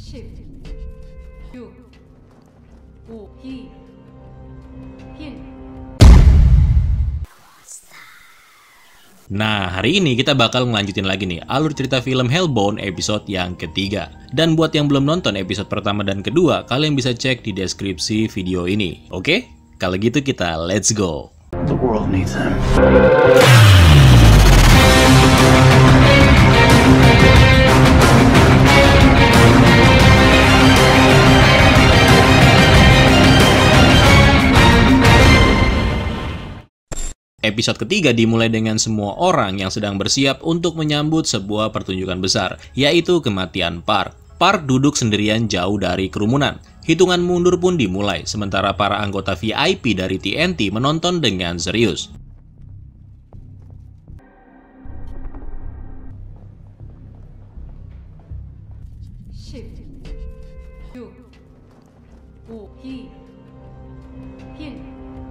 10, 9, 5, 2, 1. Nah, hari ini kita bakal ngelanjutin lagi nih alur cerita film Hellbound episode yang ketiga. Dan buat yang belum nonton episode pertama dan kedua, kalian bisa cek di deskripsi video ini. Oke? Kalau gitu kita let's go. The world needs him. Episode ketiga dimulai dengan semua orang yang sedang bersiap untuk menyambut sebuah pertunjukan besar, yaitu kematian Park. Park duduk sendirian jauh dari kerumunan. Hitungan mundur pun dimulai, sementara para anggota VIP dari TNT menonton dengan serius.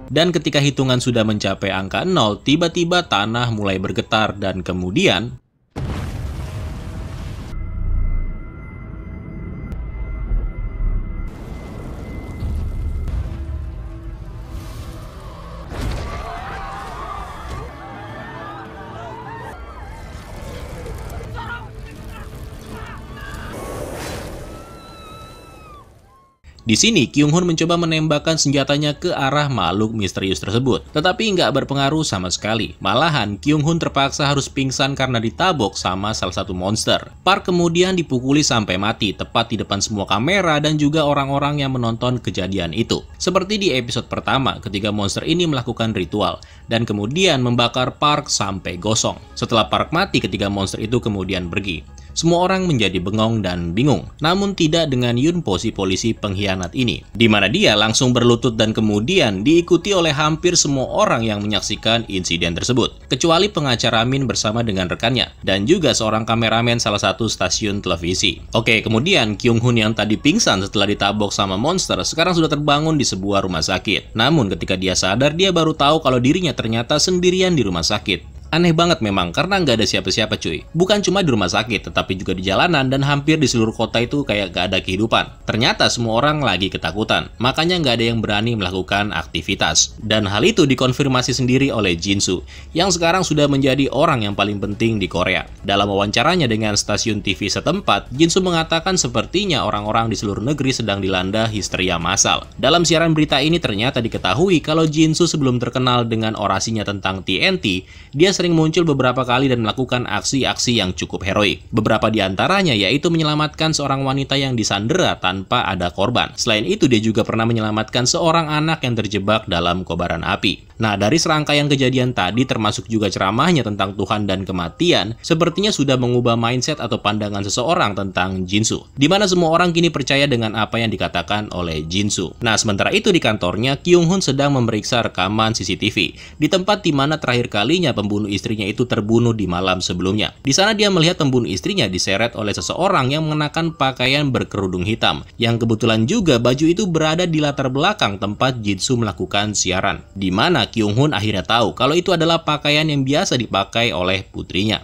Dan ketika hitungan sudah mencapai angka 0, tiba-tiba tanah mulai bergetar dan kemudian di sini, Kyung Hoon mencoba menembakkan senjatanya ke arah makhluk misterius tersebut. Tetapi nggak berpengaruh sama sekali. Malahan, Kyung Hoon terpaksa harus pingsan karena ditabok sama salah satu monster. Park kemudian dipukuli sampai mati, tepat di depan semua kamera dan juga orang-orang yang menonton kejadian itu. Seperti di episode pertama, ketika monster ini melakukan ritual, dan kemudian membakar Park sampai gosong. Setelah Park mati ketika monster itu kemudian pergi. Semua orang menjadi bengong dan bingung, namun tidak dengan Yunpo si polisi pengkhianat ini, di mana dia langsung berlutut dan kemudian diikuti oleh hampir semua orang yang menyaksikan insiden tersebut, kecuali pengacara Min bersama dengan rekannya, dan juga seorang kameramen salah satu stasiun televisi. Oke, kemudian Kyung Hoon yang tadi pingsan setelah ditabok sama monster, sekarang sudah terbangun di sebuah rumah sakit. Namun ketika dia sadar, dia baru tahu kalau dirinya ternyata sendirian di rumah sakit. Aneh banget memang, karena nggak ada siapa-siapa cuy. Bukan cuma di rumah sakit, tetapi juga di jalanan dan hampir di seluruh kota itu kayak gak ada kehidupan. Ternyata semua orang lagi ketakutan, makanya nggak ada yang berani melakukan aktivitas. Dan hal itu dikonfirmasi sendiri oleh Jinsu, yang sekarang sudah menjadi orang yang paling penting di Korea. Dalam wawancaranya dengan stasiun TV setempat, Jinsu mengatakan sepertinya orang-orang di seluruh negeri sedang dilanda histeria massal. Dalam siaran berita ini ternyata diketahui kalau Jinsu sebelum terkenal dengan orasinya tentang TNT, dia sering muncul beberapa kali dan melakukan aksi-aksi yang cukup heroik. Beberapa di antaranya yaitu menyelamatkan seorang wanita yang disandera tanpa ada korban. Selain itu, dia juga pernah menyelamatkan seorang anak yang terjebak dalam kobaran api. Nah, dari serangkaian kejadian tadi termasuk juga ceramahnya tentang Tuhan dan kematian, sepertinya sudah mengubah mindset atau pandangan seseorang tentang Jinsu, di mana semua orang kini percaya dengan apa yang dikatakan oleh Jinsu. Nah, sementara itu di kantornya, Kyung Hoon sedang memeriksa rekaman CCTV, di tempat di mana terakhir kalinya pembunuh istrinya itu terbunuh di malam sebelumnya. Di sana dia melihat pembunuh istrinya diseret oleh seseorang yang mengenakan pakaian berkerudung hitam, yang kebetulan juga baju itu berada di latar belakang tempat Jinsu melakukan siaran, di mana Kyung Hoon akhirnya tahu kalau itu adalah pakaian yang biasa dipakai oleh putrinya.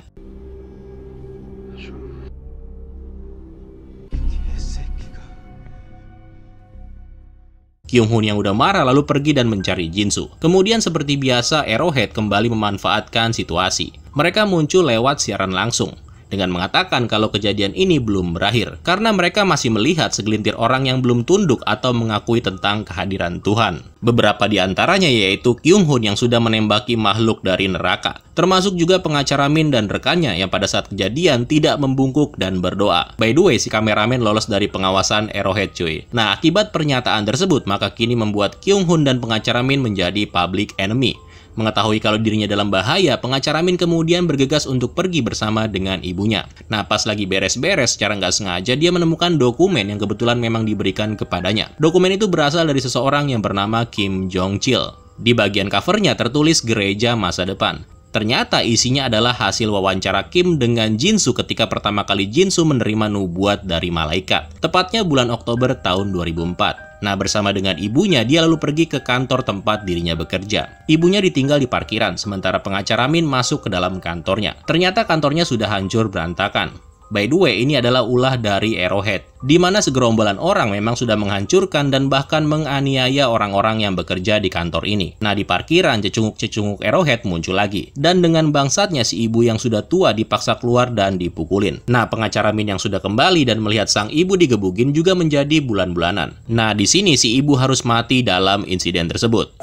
Kyung Hoon yang udah marah lalu pergi dan mencari Jinsu. Kemudian seperti biasa, Arrowhead kembali memanfaatkan situasi. Mereka muncul lewat siaran langsung, dengan mengatakan kalau kejadian ini belum berakhir, karena mereka masih melihat segelintir orang yang belum tunduk atau mengakui tentang kehadiran Tuhan. Beberapa di antaranya yaitu Kyung Hoon yang sudah menembaki makhluk dari neraka, termasuk juga pengacara Min dan rekannya yang pada saat kejadian tidak membungkuk dan berdoa. By the way, si kameramen lolos dari pengawasan Arrowhead cuy. Nah, akibat pernyataan tersebut, maka kini membuat Kyung Hoon dan pengacara Min menjadi public enemy. Mengetahui kalau dirinya dalam bahaya, pengacara Min kemudian bergegas untuk pergi bersama dengan ibunya. Nah, pas lagi beres-beres, secara nggak sengaja dia menemukan dokumen yang kebetulan memang diberikan kepadanya. Dokumen itu berasal dari seseorang yang bernama Kim Jong-chil. Di bagian covernya tertulis gereja masa depan. Ternyata isinya adalah hasil wawancara Kim dengan Jinsu ketika pertama kali Jinsu menerima nubuat dari malaikat. Tepatnya bulan Oktober tahun 2004. Nah, bersama dengan ibunya, dia lalu pergi ke kantor tempat dirinya bekerja. Ibunya ditinggal di parkiran, sementara pengacara Min masuk ke dalam kantornya. Ternyata kantornya sudah hancur berantakan. By the way, ini adalah ulah dari Arrowhead, di mana segerombolan orang memang sudah menghancurkan dan bahkan menganiaya orang-orang yang bekerja di kantor ini. Nah, di parkiran, cecunguk-cecunguk Arrowhead muncul lagi. Dan dengan bangsatnya si ibu yang sudah tua dipaksa keluar dan dipukulin. Nah, pengacara Min yang sudah kembali dan melihat sang ibu digebukin juga menjadi bulan-bulanan. Nah, di sini si ibu harus mati dalam insiden tersebut.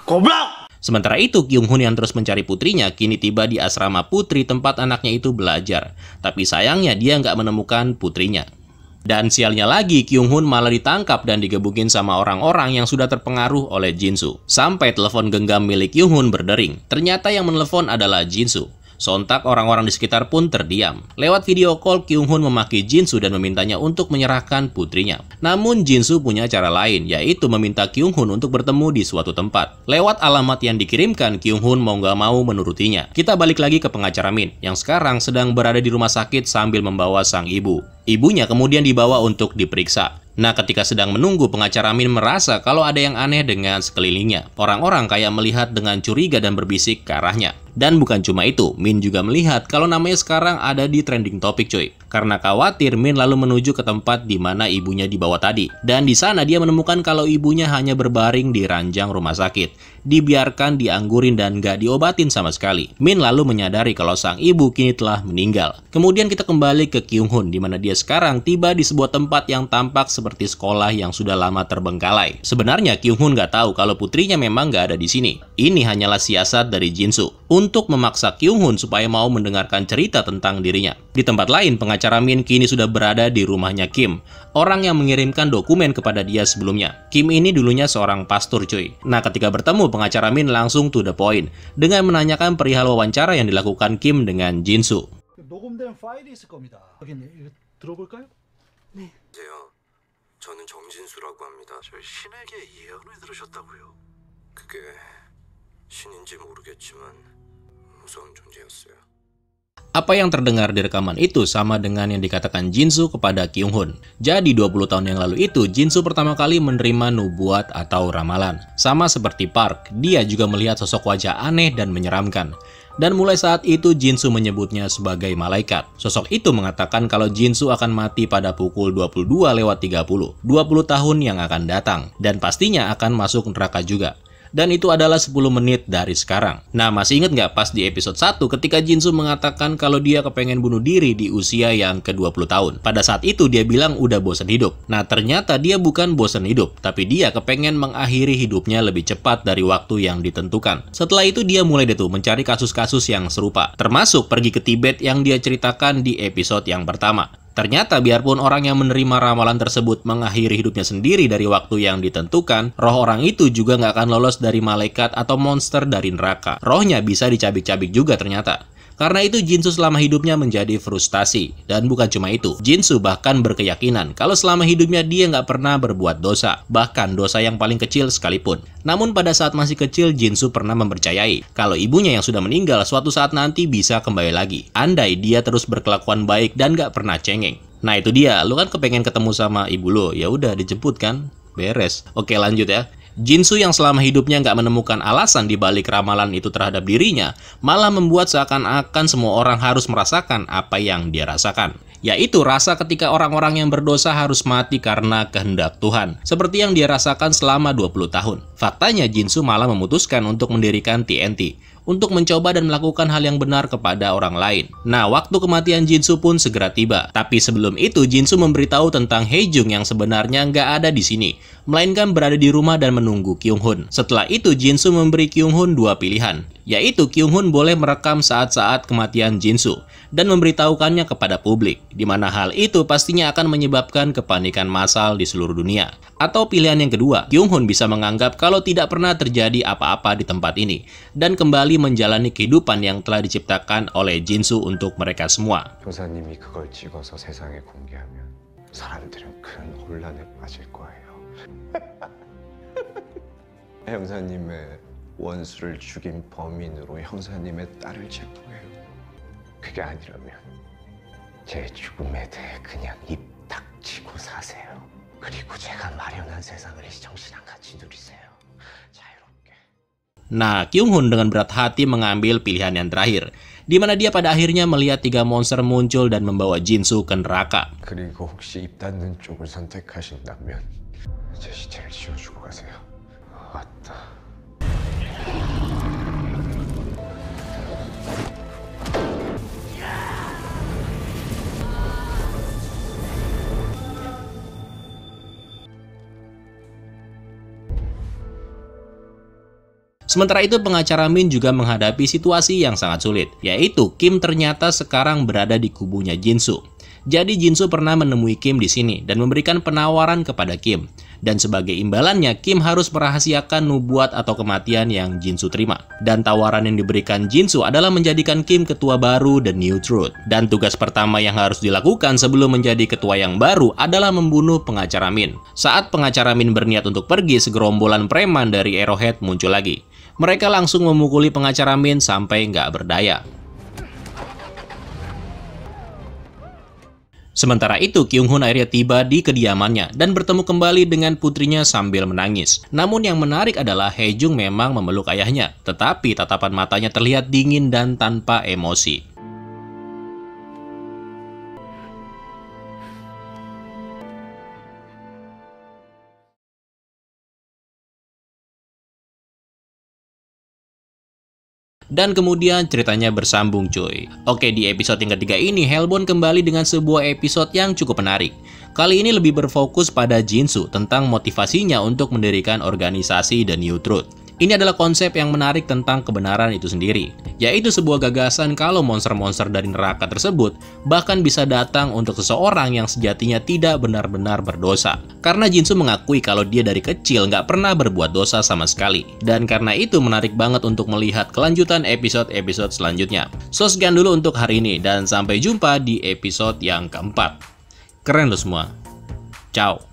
Goblok! Sementara itu, Kyung Hun yang terus mencari putrinya kini tiba di asrama putri tempat anaknya itu belajar. Tapi sayangnya dia nggak menemukan putrinya. Dan sialnya lagi, Kyung Hun malah ditangkap dan digebukin sama orang-orang yang sudah terpengaruh oleh Jinsu. Sampai telepon genggam milik Kyung Hun berdering. Ternyata yang menelepon adalah Jinsu. Sontak orang-orang di sekitar pun terdiam. Lewat video call, Kyung Hun memaki Jinsu dan memintanya untuk menyerahkan putrinya. Namun Jinsu punya cara lain, yaitu meminta Kyung Hun untuk bertemu di suatu tempat. Lewat alamat yang dikirimkan, Kyung Hun mau nggak mau menurutinya. Kita balik lagi ke pengacara Min, yang sekarang sedang berada di rumah sakit sambil membawa sang ibu. Ibunya kemudian dibawa untuk diperiksa. Nah, ketika sedang menunggu, pengacara Min merasa kalau ada yang aneh dengan sekelilingnya. Orang-orang kayak melihat dengan curiga dan berbisik ke arahnya. Dan bukan cuma itu, Min juga melihat kalau namanya sekarang ada di trending topik cuy. Karena khawatir, Min lalu menuju ke tempat di mana ibunya dibawa tadi. Dan di sana dia menemukan kalau ibunya hanya berbaring di ranjang rumah sakit. Dibiarkan dianggurin dan gak diobatin sama sekali. Min lalu menyadari kalau sang ibu kini telah meninggal. Kemudian kita kembali ke Kyung Hun, di mana dia sekarang tiba di sebuah tempat yang tampak seperti sekolah yang sudah lama terbengkalai. Sebenarnya Kyung Hun gak tahu kalau putrinya memang gak ada di sini. Ini hanyalah siasat dari Jinsu untuk memaksa Kyung Hun supaya mau mendengarkan cerita tentang dirinya. Di tempat lain, pengacara Min kini sudah berada di rumahnya Kim, orang yang mengirimkan dokumen kepada dia sebelumnya. Kim ini dulunya seorang pastor cuy. Nah, ketika bertemu, pengacara Min langsung to the point dengan menanyakan perihal wawancara yang dilakukan Kim dengan Jinsu. 녹음된 파일이 있을 겁니다. 여기 이거 들어볼까요? 네. 저는 정진수라고 합니다. 저 신에게 예언을 들으셨다고요? 그게 신인지 모르겠지만 무서운 존재였어요. Apa yang terdengar di rekaman itu sama dengan yang dikatakan Jinsu kepada Kyung Hun. Jadi 20 tahun yang lalu itu, Jinsu pertama kali menerima nubuat atau ramalan. Sama seperti Park, dia juga melihat sosok wajah aneh dan menyeramkan. Dan mulai saat itu Jinsu menyebutnya sebagai malaikat. Sosok itu mengatakan kalau Jinsu akan mati pada pukul 22:30, 20 tahun yang akan datang. Dan pastinya akan masuk neraka juga. Dan itu adalah 10 menit dari sekarang. Nah, masih inget nggak pas di episode 1 ketika Jinsu mengatakan kalau dia kepengen bunuh diri di usia yang ke-20 tahun. Pada saat itu dia bilang udah bosan hidup. Nah, ternyata dia bukan bosan hidup, tapi dia kepengen mengakhiri hidupnya lebih cepat dari waktu yang ditentukan. Setelah itu dia mulai deh tuh mencari kasus-kasus yang serupa. Termasuk pergi ke Tibet yang dia ceritakan di episode yang pertama. Ternyata biarpun orang yang menerima ramalan tersebut mengakhiri hidupnya sendiri dari waktu yang ditentukan, roh orang itu juga nggak akan lolos dari malaikat atau monster dari neraka. Rohnya bisa dicabik-cabik juga ternyata. Karena itu Jinsu selama hidupnya menjadi frustasi. Dan bukan cuma itu, Jinsu bahkan berkeyakinan kalau selama hidupnya dia nggak pernah berbuat dosa. Bahkan dosa yang paling kecil sekalipun. Namun pada saat masih kecil, Jinsu pernah mempercayai kalau ibunya yang sudah meninggal suatu saat nanti bisa kembali lagi. Andai dia terus berkelakuan baik dan nggak pernah cengeng. Nah itu dia, lu kan kepengen ketemu sama ibu lo, ya udah dijemput kan? Beres. Oke lanjut ya. Jinsu yang selama hidupnya nggak menemukan alasan di balik ramalan itu terhadap dirinya, malah membuat seakan-akan semua orang harus merasakan apa yang dia rasakan. Yaitu rasa ketika orang-orang yang berdosa harus mati karena kehendak Tuhan. Seperti yang dia rasakan selama 20 tahun. Faktanya Jinsu malah memutuskan untuk mendirikan TNT. Untuk mencoba dan melakukan hal yang benar kepada orang lain. Nah, waktu kematian Jinsu pun segera tiba. Tapi sebelum itu, Jinsu memberitahu tentang Haejung yang sebenarnya nggak ada di sini, melainkan berada di rumah dan menunggu Kyung Hun. Setelah itu, Jinsu memberi Kyung Hun dua pilihan, yaitu Kyung Hun boleh merekam saat-saat kematian Jinsu dan memberitahukannya kepada publik, di mana hal itu pastinya akan menyebabkan kepanikan massal di seluruh dunia. Atau pilihan yang kedua, Kyung Hun bisa menganggap kalau tidak pernah terjadi apa-apa di tempat ini dan kembali menjalani kehidupan yang telah diciptakan oleh Jinsu untuk mereka semua. 형사님이 그걸 찍어서 세상에 공개하면 사람들은 큰 혼란에 빠질 거예요. 형사님의 원수를 죽인 범인으로 형사님의 딸을 체포해요. 그게 아니라면 제 죽음에 대해 그냥 입 닥치고 사세요. 그리고 제가 마련한 세상을 정신같이 누리세요. 자유롭게. Nah, Kyung-hun dengan berat hati mengambil pilihan yang terakhir, di mana dia pada akhirnya melihat 3 monster muncul dan membawa Jin-soo ke neraka. 그리고 혹시 입 닫는 쪽을 선택하신다면 제 시체를 지워주고 가세요. 왔다. Sementara itu pengacara Min juga menghadapi situasi yang sangat sulit, yaitu Kim ternyata sekarang berada di kubunya Jin-soo. Jadi Jin-soo pernah menemui Kim di sini dan memberikan penawaran kepada Kim. Dan sebagai imbalannya, Kim harus merahasiakan nubuat atau kematian yang Jin-soo terima. Dan tawaran yang diberikan Jin-soo adalah menjadikan Kim ketua baru The New Truth. Dan tugas pertama yang harus dilakukan sebelum menjadi ketua yang baru adalah membunuh pengacara Min. Saat pengacara Min berniat untuk pergi, segerombolan preman dari Arrowhead muncul lagi. Mereka langsung memukuli pengacara Min sampai nggak berdaya. Sementara itu, Kyung-hun akhirnya tiba di kediamannya dan bertemu kembali dengan putrinya sambil menangis. Namun yang menarik adalah Hae-jung memang memeluk ayahnya, tetapi tatapan matanya terlihat dingin dan tanpa emosi. Dan kemudian ceritanya bersambung cuy. Oke, di episode yang ketiga ini Hellbound kembali dengan sebuah episode yang cukup menarik. Kali ini lebih berfokus pada Jin-soo tentang motivasinya untuk mendirikan organisasi The New Truth. Ini adalah konsep yang menarik tentang kebenaran itu sendiri, yaitu sebuah gagasan kalau monster-monster dari neraka tersebut bahkan bisa datang untuk seseorang yang sejatinya tidak benar-benar berdosa. Karena Jin-soo mengakui kalau dia dari kecil nggak pernah berbuat dosa sama sekali. Dan karena itu menarik banget untuk melihat kelanjutan episode-episode selanjutnya. So sekian dulu untuk hari ini, dan sampai jumpa di episode yang keempat. Keren lo semua. Ciao.